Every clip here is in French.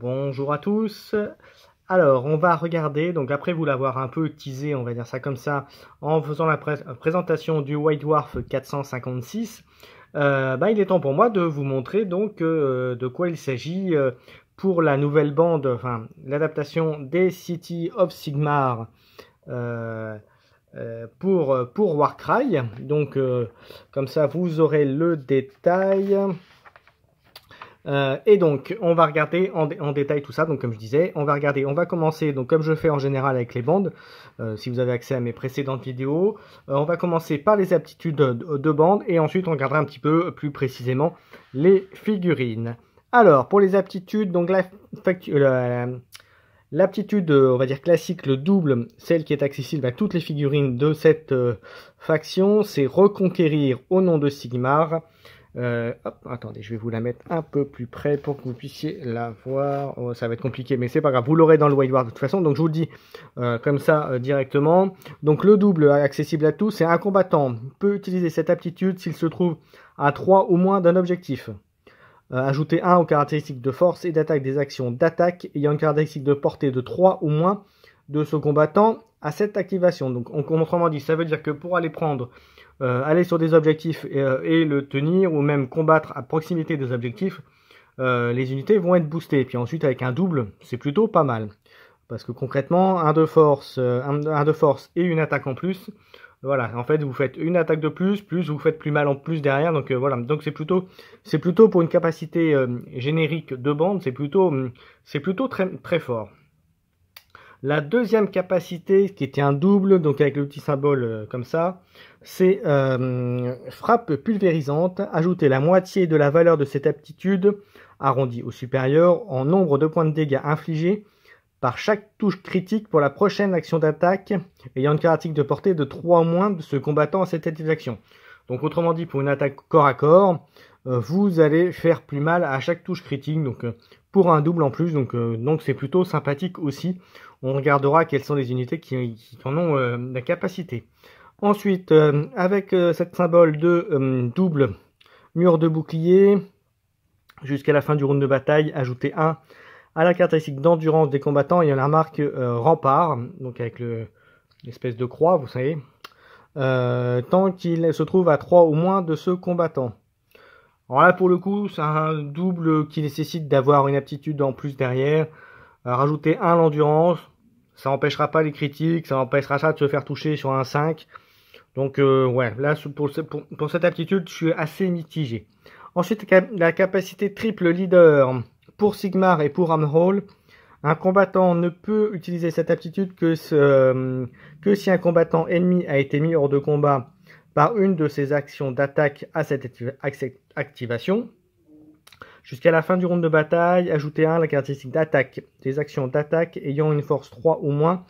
Bonjour à tous. Alors, on va regarder, donc après vous l'avoir un peu teasé, on va dire ça comme ça, en faisant la présentation du White Dwarf 456, il est temps pour moi de vous montrer donc de quoi il s'agit pour la nouvelle bande, enfin l'adaptation des City of Sigmar pour Warcry. Donc comme ça vous aurez le détail. Et donc, on va regarder en détail tout ça. Donc, comme je disais, on va commencer, donc comme je fais en général avec les bandes, si vous avez accès à mes précédentes vidéos, on va commencer par les aptitudes de bande, et ensuite on regardera un petit peu plus précisément les figurines. Alors, pour les aptitudes, donc l'aptitude, on va dire classique, le double, celle qui est accessible à toutes les figurines de cette faction, c'est reconquérir au nom de Sigmar. Attendez, je vais vous la mettre un peu plus près pour que vous puissiez la voir. Oh, ça va être compliqué, mais c'est pas grave. Vous l'aurez dans le White Dwarf de toute façon. Donc je vous le dis comme ça directement. Donc le double accessible à tous, c'est un combattant peut utiliser cette aptitude s'il se trouve à 3 ou moins d'un objectif. Ajouter 1 aux caractéristiques de force et d'attaque des actions d'attaque ayant une caractéristique de portée de 3 ou moins de ce combattant à cette activation. Donc autrement dit, ça veut dire que pour aller prendre aller sur des objectifs et le tenir, ou même combattre à proximité des objectifs, les unités vont être boostées. Et puis ensuite, avec un double, c'est plutôt pas mal. Parce que concrètement, un de force et une attaque en plus, voilà, en fait, vous faites une attaque de plus vous faites plus mal en plus derrière. Donc voilà, donc c'est plutôt pour une capacité générique de bande, c'est plutôt très fort. La deuxième capacité, qui était un double, donc avec le petit symbole comme ça, c'est frappe pulvérisante. Ajouter la moitié de la valeur de cette aptitude, arrondie au supérieur, en nombre de points de dégâts infligés par chaque touche critique pour la prochaine action d'attaque ayant une caractéristique de portée de 3 ou moins de ce combattant à cette action. Donc autrement dit, pour une attaque corps à corps, vous allez faire plus mal à chaque touche critique, donc pour un double en plus, donc c'est plutôt sympathique aussi. On regardera quelles sont les unités qui en ont la capacité. Ensuite, avec cette symbole de double mur de bouclier, jusqu'à la fin du round de bataille, ajoutez 1 à la caractéristique d'endurance des combattants ayant la marque rempart, donc avec l'espèce de croix, vous savez, tant qu'il se trouve à 3 ou moins de ce combattant. Alors là, pour le coup, c'est un double qui nécessite d'avoir une aptitude en plus derrière. Rajouter 1 à l'endurance, ça n'empêchera pas les critiques, ça empêchera ça de se faire toucher sur un 5. Donc ouais, là pour cette aptitude, je suis assez mitigé. Ensuite, la capacité triple leader pour Sigmar et pour Amhall. Un combattant ne peut utiliser cette aptitude que si un combattant ennemi a été mis hors de combat par une de ses actions d'attaque à cette activation. Jusqu'à la fin du round de bataille, ajoutez 1 à la caractéristique d'attaque des actions d'attaque ayant une force 3 ou moins,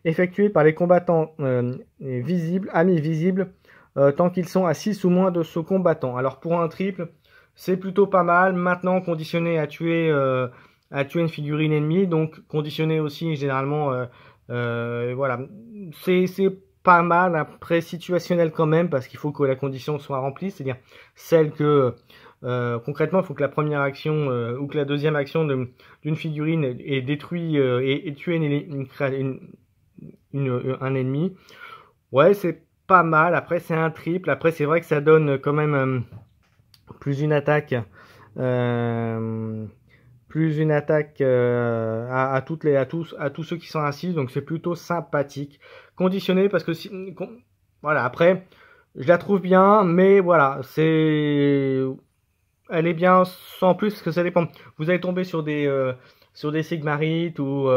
effectuées par les combattants amis visibles, tant qu'ils sont à 6 ou moins de ce combattant. Alors pour un triple, c'est plutôt pas mal. Maintenant, conditionné à tuer une figurine ennemie, donc conditionné aussi généralement, voilà, c'est pas mal. Après, situationnel quand même, parce qu'il faut que la condition soit remplie, c'est-à-dire celle que concrètement, il faut que la première action ou que la deuxième action d'une figurine ait détruit et tué un ennemi. Ouais, c'est pas mal. Après, c'est un triple. Après, c'est vrai que ça donne quand même plus une attaque à tous ceux qui sont assis. Donc, c'est plutôt sympathique. Conditionné parce que voilà. Après, je la trouve bien, mais voilà, elle est bien sans plus, parce que ça dépend. Vous allez tomber sur des Sigmarites ou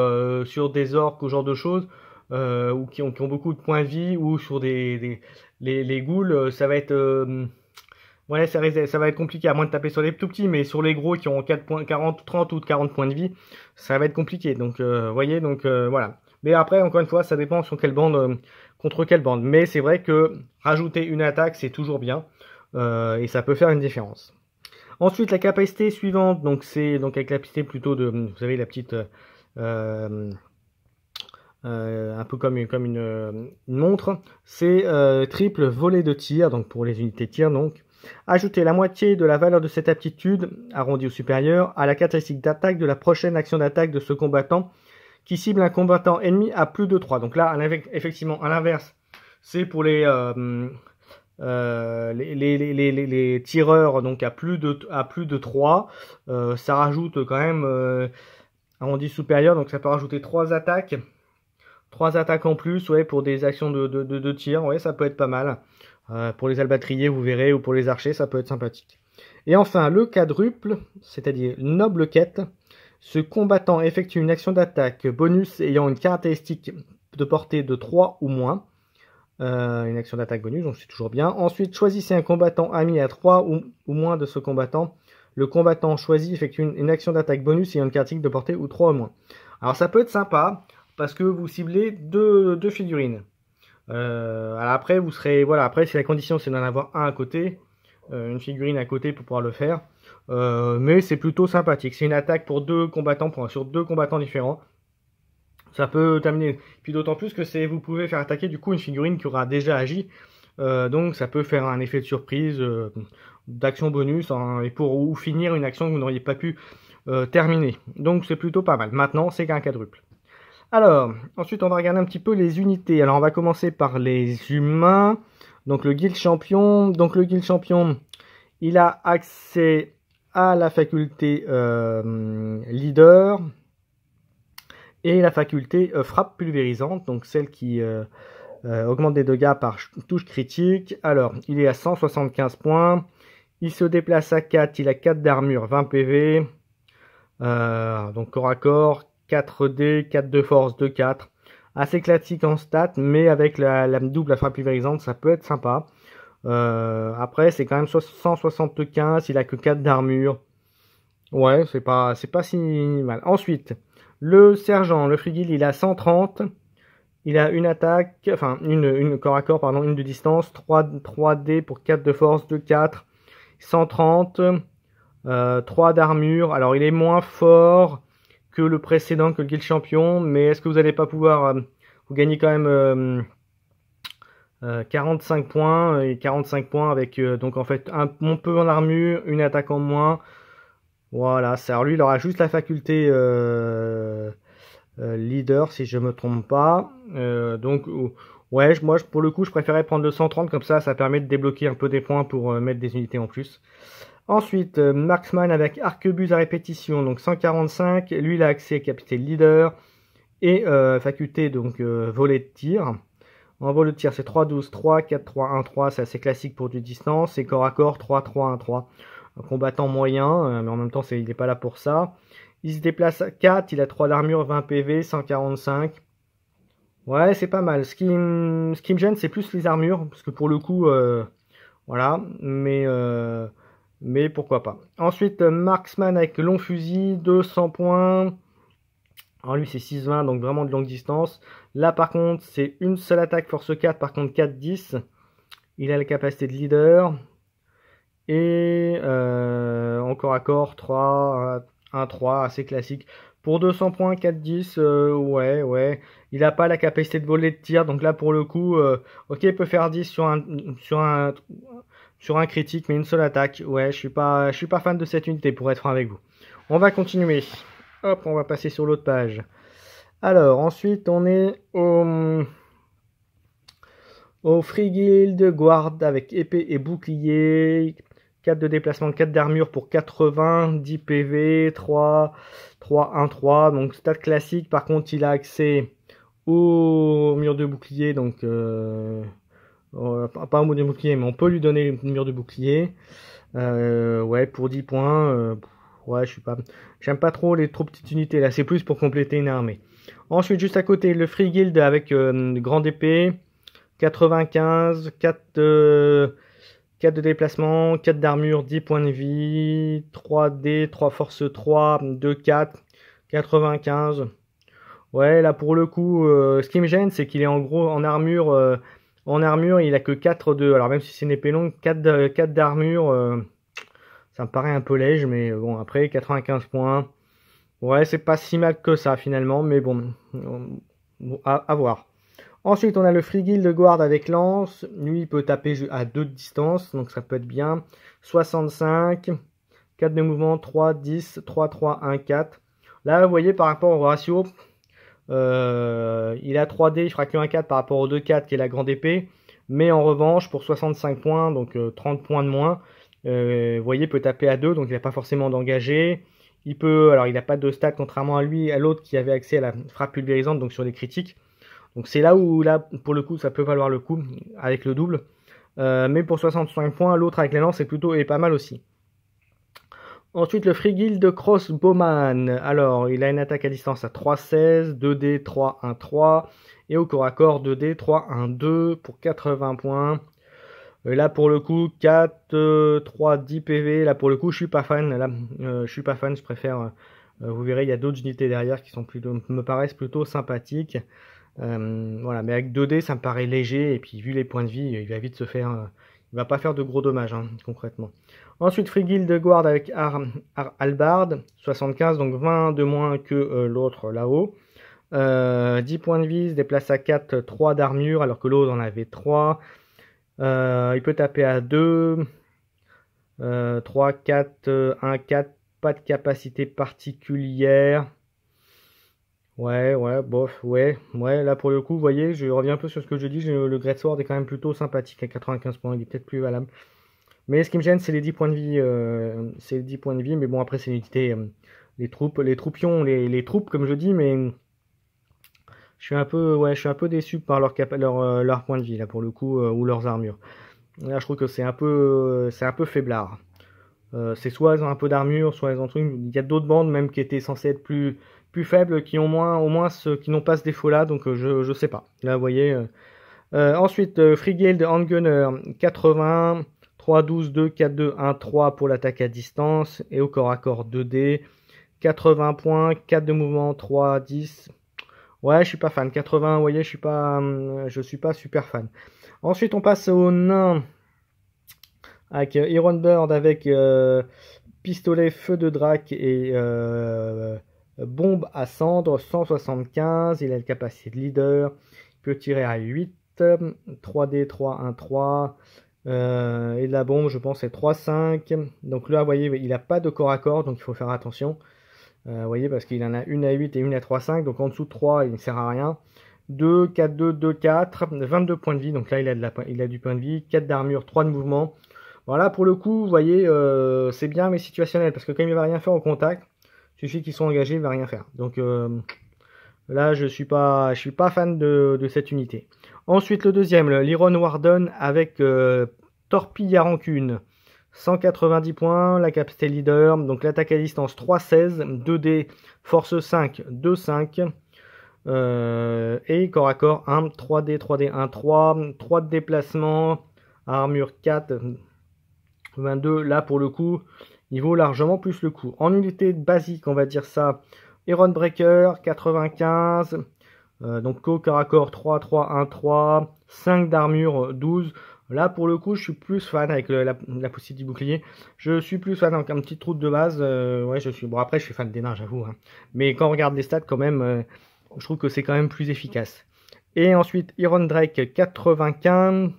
sur des orques ou ce genre de choses, ou qui ont beaucoup de points de vie, ou sur les ghouls, ça va être ouais, ça va être compliqué, à moins de taper sur les tout petits, mais sur les gros qui ont 30 ou 40 points de vie, ça va être compliqué. Donc voyez, donc voilà. Mais après, encore une fois, ça dépend sur quelle bande, contre quelle bande. Mais c'est vrai que rajouter une attaque, c'est toujours bien, et ça peut faire une différence. Ensuite, la capacité suivante, donc c'est avec la capacité plutôt de, vous savez, la petite, un peu comme une montre, c'est triple volée de tir, donc pour les unités de tir, donc Ajoutez la moitié de la valeur de cette aptitude, arrondie au supérieur, à la caractéristique d'attaque de la prochaine action d'attaque de ce combattant qui cible un combattant ennemi à plus de 3. Donc là, effectivement, à l'inverse, c'est pour les tireurs donc à plus de 3. Ça rajoute quand même arrondi supérieur, donc ça peut rajouter 3 attaques. 3 attaques en plus, ouais, pour des actions de tir, ouais, ça peut être pas mal. Pour les albatriers, vous verrez, ou pour les archers, ça peut être sympathique. Et enfin, le quadruple, c'est-à-dire noble quête. Ce combattant effectue une action d'attaque bonus ayant une caractéristique de portée de 3 ou moins. Une action d'attaque bonus, donc c'est toujours bien. Ensuite, choisissez un combattant ami à 3 ou moins de ce combattant. Le combattant choisi effectue une action d'attaque bonus ayant une caractéristique de portée ou 3 ou moins. Alors ça peut être sympa, parce que vous ciblez deux figurines. Alors après, vous serez, voilà, après si la condition c'est d'en avoir un à côté, une figurine à côté pour pouvoir le faire. Mais c'est plutôt sympathique. C'est une attaque pour deux combattants, sur deux combattants différents. Ça peut terminer. Puis d'autant plus que vous pouvez faire attaquer du coup une figurine qui aura déjà agi. Donc ça peut faire un effet de surprise, d'action bonus, hein, et ou finir une action que vous n'auriez pas pu terminer. Donc c'est plutôt pas mal. Maintenant, c'est qu'un quadruple. Alors, ensuite on va regarder un petit peu les unités. Alors on va commencer par les humains. Donc le guild champion. Donc le guild champion, il a accès à la faculté leader et la faculté frappe pulvérisante, donc celle qui augmente des dégâts par touche critique. Alors, il est à 175 points. Il se déplace à 4, il a 4 d'armure, 20 PV. Donc corps à corps, 4D, 4 de force, 2, 4. Assez classique en stats, mais avec la double frappe pulvérisante, ça peut être sympa. Après, c'est quand même 175, il a que 4 d'armure. Ouais, c'est pas si mal. Ensuite, le sergent, le frigil, il a 130. Il a une attaque, enfin, une corps à corps, pardon, une de distance, 3D pour 4 de force, 2, 4. 130, 3 d'armure. Alors, il est moins fort que le précédent, que le guild champion, mais est-ce que vous n'allez pas pouvoir... vous gagnez quand même 45 points, et 45 points avec, donc en fait, un peu en armure, une attaque en moins. Voilà, alors lui, il aura juste la faculté leader, si je me trompe pas. Donc, ouais, moi, pour le coup, je préférais prendre le 130, comme ça permet de débloquer un peu des points pour mettre des unités en plus. Ensuite, Marksman avec arquebuse à répétition, donc 145. Lui, il a accès à capacité leader et faculté, donc volet de tir. En volet de tir, c'est 3, 12, 3, 4, 3, 1, 3. C'est assez classique pour du distance. Et corps à corps, 3, 3, 1, 3. Un combattant moyen, mais en même temps, il n'est pas là pour ça. Il se déplace à 4, il a 3 d'armure, 20 PV, 145. Ouais, c'est pas mal. Ce qui me gêne, c'est plus les armures, parce que pour le coup, voilà, mais pourquoi pas. Ensuite, Marksman avec long fusil, 200 points. Alors lui, c'est 6,20, donc vraiment de longue distance. Là, par contre, c'est une seule attaque, force 4, par contre 4, 10. Il a la capacité de leader. Et encore à corps, 3, 1, 3, assez classique. Pour 200 points, 4, 10, ouais. Il n'a pas la capacité de voler de tir, donc là pour le coup, ok, il peut faire 10 sur un critique, mais une seule attaque. Ouais, je suis pas fan de cette unité, pour être franc avec vous. On va continuer. Hop, on va passer sur l'autre page. Alors, ensuite, on est au Free Guild Guard avec épée et bouclier. 4 de déplacement, 4 d'armure pour 80, 10 PV, 3, 1, 3. Donc stat classique. Par contre, il a accès au mur de bouclier. Donc, pas au mur de bouclier, mais on peut lui donner le mur de bouclier. Ouais, pour 10 points. Ouais, j'aime pas trop les trop petites unités là. C'est plus pour compléter une armée. Ensuite, juste à côté, le Free Guild avec grande épée. 95, 4 de déplacement, 4 d'armure, 10 points de vie, 3D, 3 force 3, 2, 4, 95. Ouais, là pour le coup, ce qui me gêne, c'est qu'il est en gros en armure. En armure, il a que 4 de... Alors même si c'est une épée longue, 4 d'armure, ça me paraît un peu léger, mais bon, après, 95 points. Ouais, c'est pas si mal que ça finalement, mais bon, à voir. Ensuite, on a le Frigil de Guard avec lance. Lui, il peut taper à 2 de distance, donc ça peut être bien. 65, 4 de mouvement, 3, 10, 3, 3, 1, 4. Là, vous voyez, par rapport au ratio, il a 3D, il fera que 1, 4 par rapport au 2, 4 qui est la grande épée. Mais en revanche, pour 65 points, donc 30 points de moins, vous voyez, il peut taper à 2, donc il n'a pas forcément d'engagé. Il peut, alors il n'a pas de stat contrairement à lui, à l'autre qui avait accès à la frappe pulvérisante, donc sur les critiques. Donc c'est là où, là, pour le coup, ça peut valoir le coup avec le double. Mais pour 65 points, l'autre avec les lances est pas mal aussi. Ensuite, le Frigil de Crossbowman. Alors, il a une attaque à distance à 3,16, 2D, 3, 1, 3. Et au corps à corps, 2D, 3, 1, 2 pour 80 points. Là, pour le coup, 4, 3, 10 PV. Là, pour le coup, je suis pas fan. Là, je suis pas fan. Je préfère. Vous verrez, il y a d'autres unités derrière qui sont plutôt, me paraissent plutôt sympathiques. Voilà, mais avec 2D, ça me paraît léger. Et puis, vu les points de vie, il va vite se faire. Il va pas faire de gros dommages, hein, concrètement. Ensuite, Frigil de Guard avec Halbard, 75, donc 20 de moins que l'autre là-haut. 10 points de vie, se déplace à 4, 3 d'armure, alors que l'autre en avait 3. Il peut taper à 2, 3, 4, 1, 4, pas de capacité particulière. Ouais, bof, ouais, là pour le coup, vous voyez, je reviens un peu sur ce que je dis, le Greatsword est quand même plutôt sympathique à 95 points, il est peut-être plus valable. Mais ce qui me gêne, c'est les 10 points de vie, mais bon, après, c'est une unité, les troupions, les troupes, comme je dis, mais je suis un peu déçu par leur points de vie, là, pour le coup, ou leurs armures. Là, je trouve que c'est un peu faiblard. C'est soit ils ont un peu d'armure, soit ils ont un truc. Il y a d'autres bandes même qui étaient censées être plus faibles, qui ont au moins qui n'ont pas ce défaut-là, donc je sais pas. Là, vous voyez. Ensuite, Frigil de Handgunner, 80, 3, 12, 2, 4, 2, 1, 3 pour l'attaque à distance, et au corps à corps 2D, 80 points, 4 de mouvement, 3, 10. Ouais, je suis pas fan. 80, vous voyez, je suis pas super fan. Ensuite, on passe au nain avec Iron Bird avec pistolet feu de drac et bombe à cendre 175. Il a une capacité de leader. Il peut tirer à 8. 3D 3 1 3. Et de la bombe, je pense, c'est 3 5. Donc là, vous voyez, il n'a pas de corps à corps, donc il faut faire attention. Vous voyez, parce qu'il en a une à 8 et une à 3 5. Donc en dessous de 3, il ne sert à rien. 2, 4, 2, 2, 4. 22 points de vie. Donc là, il a du point de vie. 4 d'armure, 3 de mouvement. Voilà, pour le coup, vous voyez, c'est bien, mais situationnel, parce que quand il ne va rien faire au contact, il suffit qu'ils sont engagés, il ne va rien faire. Donc là, je suis pas fan de cette unité. Ensuite, le deuxième, l'Iron Warden avec Torpille à rancune. 190 points, la capacité leader, donc l'attaque à distance 3-16, 2D, force 5, 2-5, et corps à corps 1, 3D, 3D, 1, 3, 3 de déplacement, armure 4, 22, là pour le coup, il vaut largement plus le coup. En unité basique, on va dire ça, Iron Breaker, 95, donc corps à corps 3, 3, 1, 3, 5 d'armure, 12. Là pour le coup, je suis plus fan avec la possibilité du bouclier. Je suis plus fan avec un petit trou de base. Ouais, bon après, je suis fan des nains, j'avoue. Hein. Mais quand on regarde les stats, quand même, je trouve que c'est quand même plus efficace. Et ensuite, Iron Drake 95.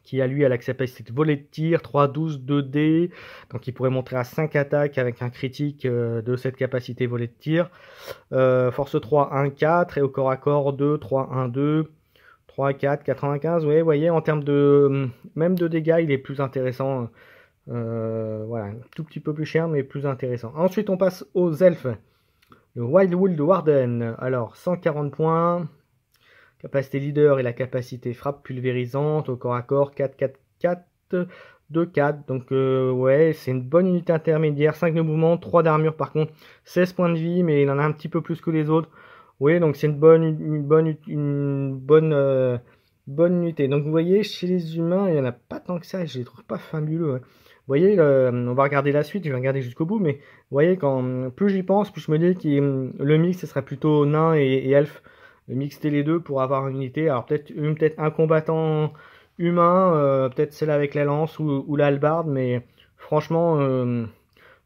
Qui a lui à la capacité de voler de tir, 3, 12, 2D, donc il pourrait monter à 5 attaques avec un critique de cette capacité voler de tir. Force 3, 1, 4, et au corps à corps 2, 3, 1, 2, 3, 4, 95. Ouais, vous voyez, en termes de même de dégâts, il est plus intéressant. Voilà, un tout petit peu plus cher, mais plus intéressant. Ensuite, on passe aux elfes. Le Wildwood Warden, alors 140 points. Capacité leader et la capacité frappe pulvérisante au corps à corps 4, 4, 4, 2, 4. Donc ouais, c'est une bonne unité intermédiaire. 5 de mouvement, 3 d'armure par contre. 16 points de vie, mais il en a un petit peu plus que les autres. Oui, donc c'est une bonne unité. Donc vous voyez, chez les humains, il n'y en a pas tant que ça. Et je les trouve pas fabuleux. Hein. Vous voyez, on va regarder la suite, je vais regarder jusqu'au bout. Mais vous voyez, plus j'y pense, plus je me dis que le mix, ce serait plutôt nain et elfe. Mixer les deux pour avoir une unité. Alors peut-être un combattant humain, peut-être celle avec la lance ou la hallebarde, mais franchement,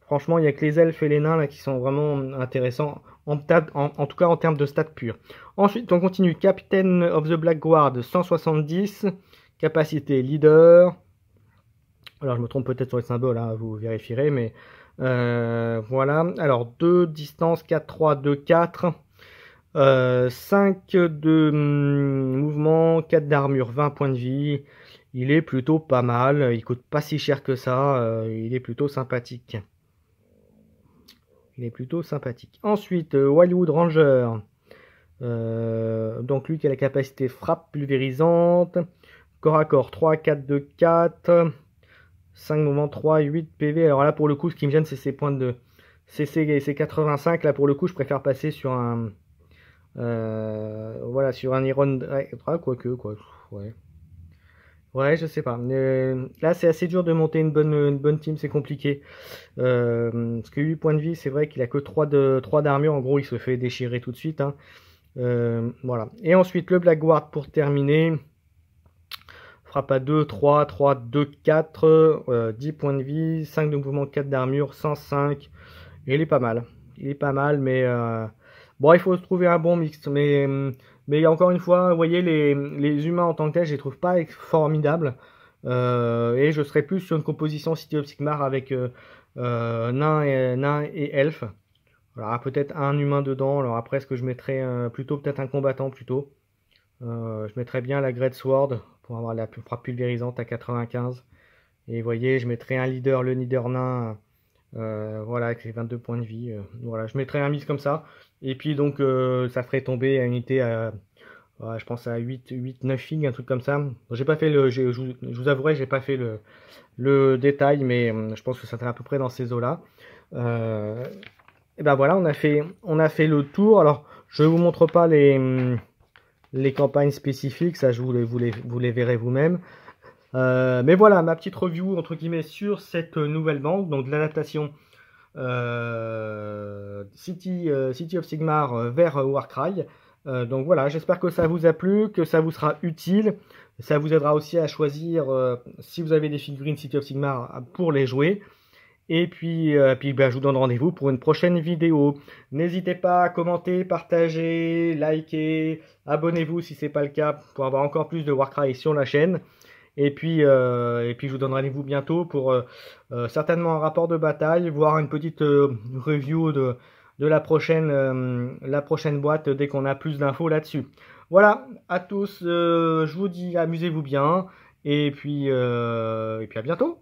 Franchement, il n'y a que les elfes et les nains là qui sont vraiment intéressants, en tout cas en termes de stats purs. Ensuite, on continue. Captain of the Black Guard, 170. Capacité leader. Alors, je me trompe peut-être sur les symboles, hein, vous vérifierez, mais voilà. Alors, 2, distance, 4, 3, 2, 4. 5 de mouvement, 4 d'armure, 20 points de vie. Il est plutôt pas mal. Il coûte pas si cher que ça. Il est plutôt sympathique. Il est plutôt sympathique. Ensuite, Wildwood Ranger. Donc, lui qui a la capacité frappe pulvérisante. Corps à corps, 3, 4, 2, 4. 5 mouvements, 3, 8 PV. Alors là, pour le coup, ce qui me gêne, c'est ces points de... C'est 85. Là, pour le coup, je préfère passer sur un... voilà, sur un Iron... quoique, quoi. Ouais. Ouais, je sais pas. Là, c'est assez dur de monter une bonne team, c'est compliqué. Parce que 8 points de vie, c'est vrai qu'il a que 3 d'armure. En gros, il se fait déchirer tout de suite. Hein. Voilà. Et ensuite, le Black Guard pour terminer. Frappe à 2, 3, 3, 2, 4. 10 points de vie, 5 de mouvement, 4 d'armure, 105. Et il est pas mal. Il est pas mal, mais... Bon, il faut trouver un bon mix. Mais encore une fois, vous voyez, les humains en tant que tel, je les trouve pas formidables. Et je serais plus sur une composition City of Sigmar avec nains et elfes. Alors peut-être un humain dedans. Alors après, est-ce que je mettrais plutôt peut-être un combattant plutôt. Je mettrais bien la Great Sword pour avoir la frappe pulvérisante à 95. Et vous voyez, je mettrais un leader, le leader nain. Voilà, avec les 22 points de vie. Voilà, je mettrais un mix comme ça. Et puis donc, ça ferait tomber à unité à, je pense à 8, 9 figues, un truc comme ça. J'ai pas fait je vous avouerai, j'ai pas fait le détail, mais je pense que ça serait à peu près dans ces eaux-là. Et ben voilà, on a fait le tour. Alors, je vous montre pas les campagnes spécifiques, ça vous les verrez vous-même. Mais voilà, ma petite review entre guillemets sur cette nouvelle banque, donc de l'adaptation City of Sigmar vers Warcry. Donc voilà, j'espère que ça vous a plu, que ça vous sera utile. Ça vous aidera aussi à choisir si vous avez des figurines City of Sigmar pour les jouer. Et puis, je vous donne rendez-vous pour une prochaine vidéo. N'hésitez pas à commenter, partager, liker, abonnez-vous si ce n'est pas le cas pour avoir encore plus de Warcry sur la chaîne. Et puis je vous donne rendez-vous bientôt pour certainement un rapport de bataille, voire une petite review de la prochaine boîte dès qu'on a plus d'infos là-dessus. Voilà, à tous, je vous dis amusez-vous bien, et puis à bientôt.